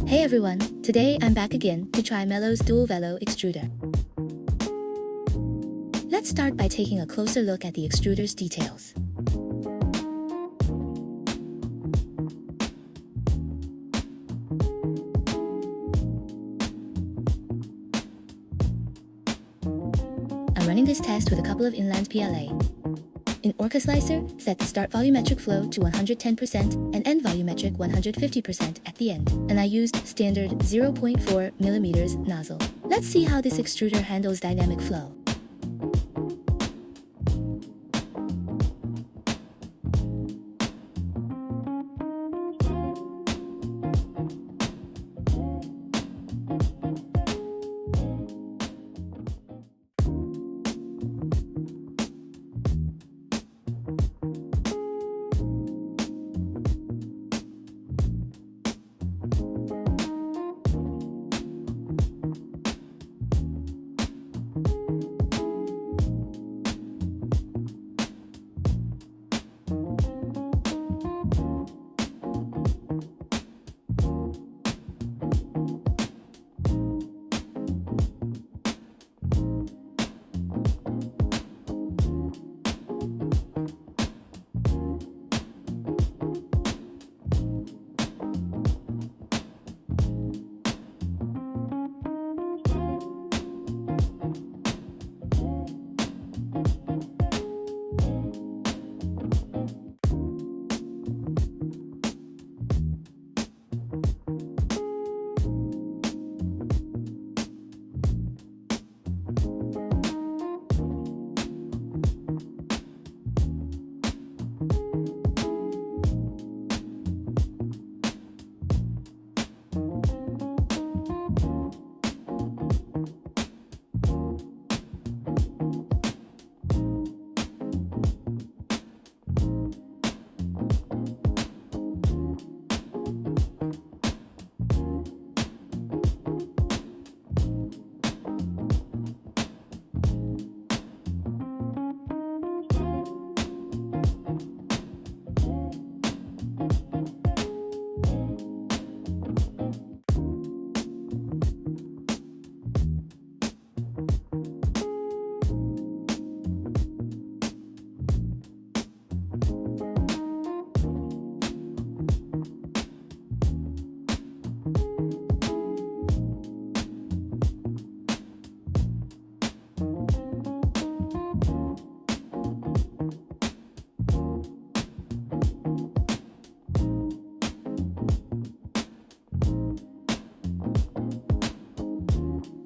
Hey everyone, today I'm back again to try Mellow Duel Velo Extruder. Let's start by taking a closer look at the extruder's details. I'm running this test with a couple of inland PLA. In Orca Slicer, set the start volumetric flow to 110% and end volumetric 150% at the end, and I used standard 0.4mm nozzle. Let's see how this extruder handles dynamic flow.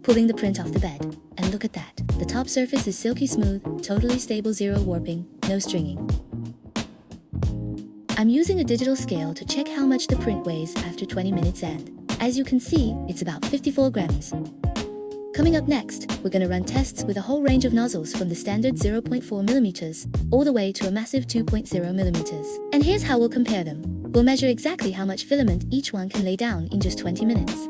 Pulling the print off the bed, and look at that. The top surface is silky smooth, totally stable, zero warping, no stringing. I'm using a digital scale to check how much the print weighs after 20 minutes, and as you can see, it's about 54 grams. Coming up next, we're gonna run tests with a whole range of nozzles from the standard 0.4mm all the way to a massive 2.0mm. And here's how we'll compare them. We'll measure exactly how much filament each one can lay down in just 20 minutes.